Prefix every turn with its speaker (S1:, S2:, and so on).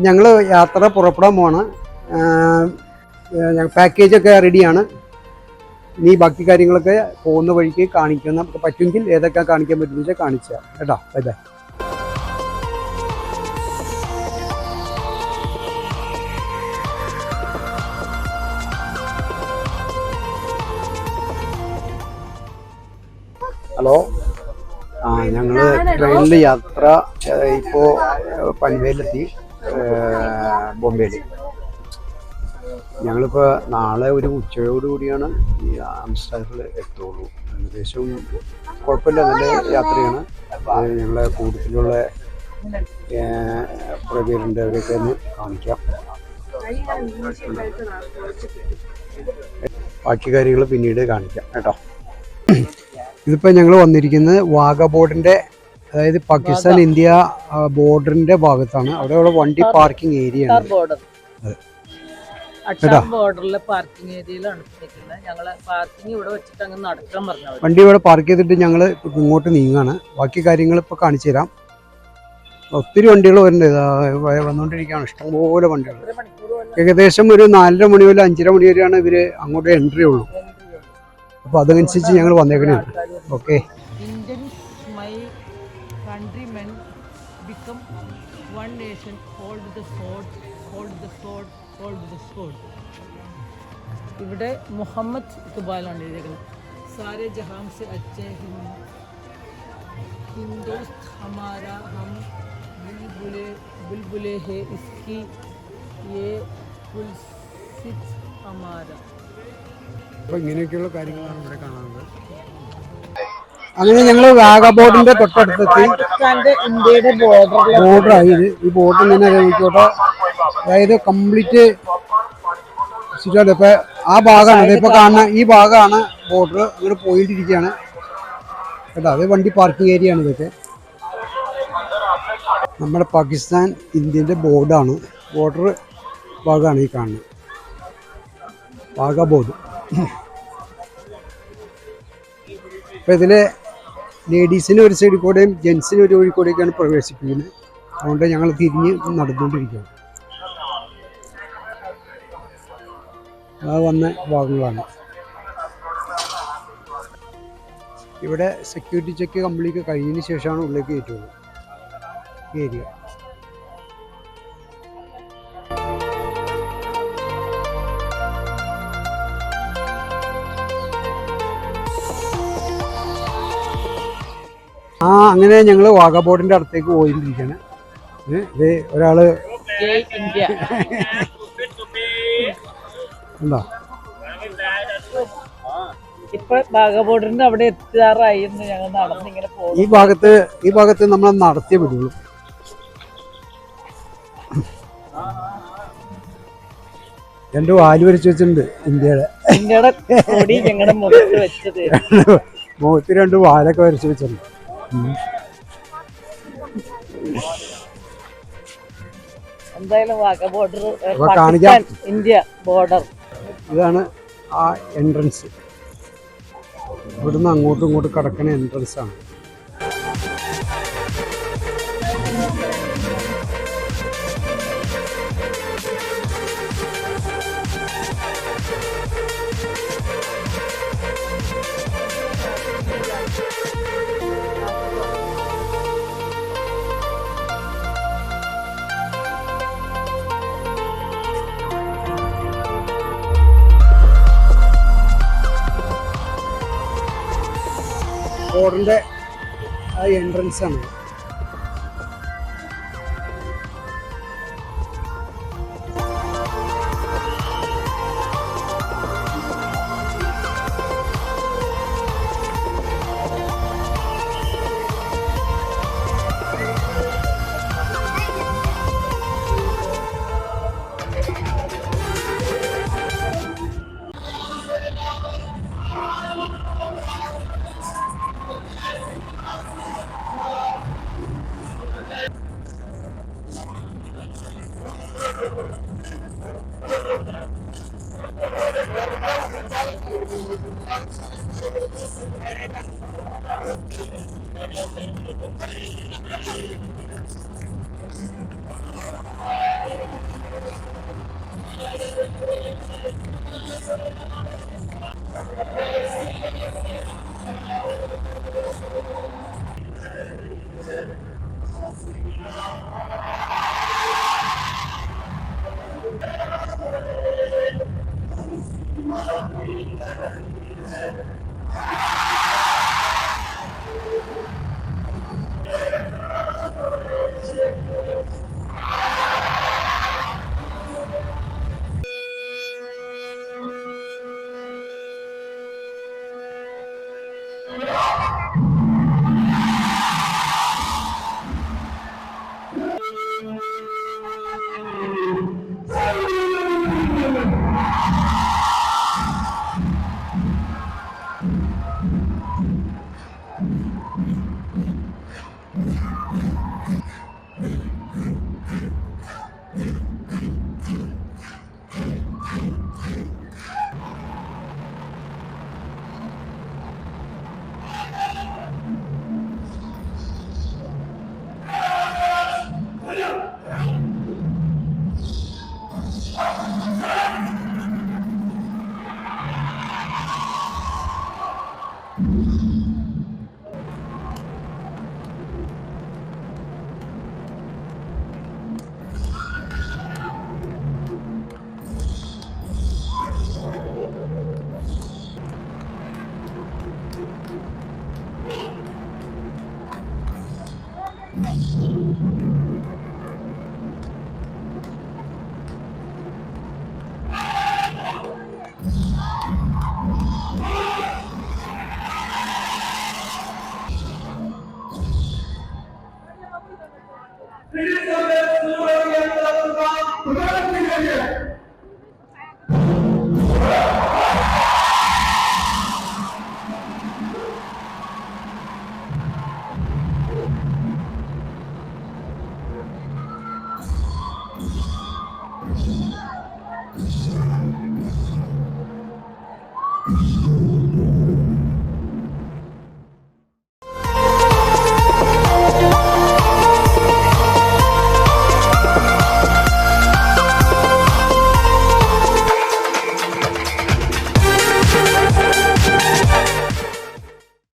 S1: ഞങ്ങൾ യാത്ര പുറപ്പെടാൻ പോവാണ്. പാക്കേജൊക്കെ റെഡിയാണ്. ഇനി ബാക്കി കാര്യങ്ങളൊക്കെ പോകുന്ന വഴിക്ക് കാണിക്കുന്ന പറ്റുമെങ്കിൽ ഏതൊക്കെ കാണിക്കാൻ പറ്റുമെന്ന് വെച്ചാൽ കാണിച്ചാൽ കേട്ടോ. Bye bye. ഹലോ, ഞങ്ങൾ ട്രെയിനിൽ യാത്ര ഇപ്പോൾ പൻവേലിലെത്തി, ബോംബെയിൽ. ഞങ്ങളിപ്പോൾ നാളെ ഒരു ഉച്ചയോടുകൂടിയാണ് ഈ ആംസ്റ്റർഡാമിൽ എത്തുള്ളൂ. ഏകദേശം കുഴപ്പമില്ല, നല്ല യാത്രയാണ്. ഞങ്ങളെ കൂട്ടത്തിലുള്ള കുറേ പേരുണ്ട്, അവരെയൊക്കെ ഒന്ന് കാണിക്കാം. ബാക്കി കാര്യങ്ങൾ പിന്നീട് കാണിക്കാം കേട്ടോ. ഇതിപ്പോൾ ഞങ്ങൾ വന്നിരിക്കുന്നത് വാഗ ബോർഡറിൻ്റെ, അതായത് പാകിസ്ഥാൻ ഇന്ത്യ ബോർഡറിൻ്റെ ഭാഗത്താണ്. അവിടെ വണ്ടി പാർക്കിംഗ് ഏരിയ ആണ്. വണ്ടി ഇവിടെ പാർക്ക് ചെയ്തിട്ട് ഞങ്ങൾ ഇങ്ങോട്ട് നീങ്ങാണ്. ബാക്കി കാര്യങ്ങൾ ഇപ്പോൾ കാണിച്ചു തരാം. ഒത്തിരി വണ്ടികൾ വരുന്നുണ്ട്, വന്നുകൊണ്ടിരിക്കുകയാണ്. ഇഷ്ടംപോലെ വണ്ടികൾ. ഏകദേശം ഒരു 4:30 മണി മുതൽ 5:30 മണി വരെയാണ് ഇവർ അങ്ങോട്ട് എൻട്രി ഉള്ളൂ. അപ്പോൾ അതനുസരിച്ച് ഞങ്ങൾ വന്നേക്കണേ. ഓക്കെ.
S2: ഇവിടെ മുഹമ്മദ് ഇക്ബാലാണ് എഴുതിയിരിക്കുന്നത്. സാരെ ജഹാൻ സെ അച്ഛേ ഹിന്ദോസ്ത് ഹമാര ഹം ബുൽബുലേ ഹേ ഇസ്കി യേ പുൽസിത് ഹമാര.
S1: അപ്പോൾ ഇങ്ങനെയൊക്കെയുള്ള കാര്യങ്ങളാണ് ഇവിടെ കാണുന്നത്. അങ്ങനെ ഞങ്ങൾ വാഗ ബോർഡിന്റെ തൊട്ടടുത്തെത്തി.
S2: ഇന്ത്യയുടെ
S1: ബോർഡറായത് ഈ ബോർഡർ തന്നെ നോക്കിക്കോട്ടെ. അതായത് കംപ്ലീറ്റ് ചുറ്റാണ്. ഇപ്പം ആ ഭാഗമാണ് ഇപ്പം കാണുന്ന, ഈ ഭാഗമാണ് ബോർഡർ. അങ്ങനെ പോയിട്ടിരിക്കുകയാണ് കേട്ടോ. അത് വണ്ടി പാർക്കിംഗ് ഏരിയ ആണ്. ഇതൊക്കെ നമ്മുടെ പാകിസ്ഥാൻ ഇന്ത്യൻ്റെ ബോർഡാണ്. ബോർഡർ ഭാഗമാണ് ഈ കാണുന്നത്, വാഗ ബോർഡ്. അപ്പം ഇതിൽ ലേഡീസിന് ഒരു സൈഡിൽ കൂടെയും ജെൻസിന് ഒരു വഴി കൂടെയൊക്കെയാണ് പ്രവേശിപ്പിക്കുന്നത്. അതുകൊണ്ട് ഞങ്ങൾ തിരിഞ്ഞ് നടന്നുകൊണ്ടിരിക്കുകയാണ്. അത് വന്ന ഭാഗങ്ങളാണ്. ഇവിടെ സെക്യൂരിറ്റി ചെക്ക് കംപ്ലീറ്റ് കഴിഞ്ഞതിന് ശേഷമാണ് ഉള്ളിലേക്ക് കയറ്റുള്ളൂ ഈ ഏരിയ. അങ്ങനെ ഞങ്ങൾ വാഗ ബോർഡിൻ്റെ അടുത്തേക്ക് പോയിരിക്കുകയാണ്. ഇത് ഒരാള് എന്താ
S2: ഇപ്പൊ വാഗ ബോർഡറിന്റെ അവിടെ എത്താറായി. ഞങ്ങൾ നടന്നിങ്ങനെ പോകും.
S1: ഈ ഭാഗത്ത് നമ്മൾ നടത്തിയേ വിടുള്ളൂ. രണ്ട് വാല് വരച്ച് വെച്ചിട്ടുണ്ട് ഇന്ത്യയുടെ
S2: ഞങ്ങളുടെ മുഖത്ത് വെച്ചത്.
S1: മുഖത്ത് 2 വാലൊക്കെ വരച്ച് വെച്ചിട്ടുണ്ട്.
S2: എന്തായാലും Wagah border, Pakistan India border.
S1: ഇതാണ് ആ എൻട്രൻസ്. ഇവിടുന്ന് അങ്ങോട്ടും ഇങ്ങോട്ടും കിടക്കുന്ന എൻട്രൻസ് ആണ്. ബോർഡിൻ്റെ ആ എൻട്രൻസ് ആണ്.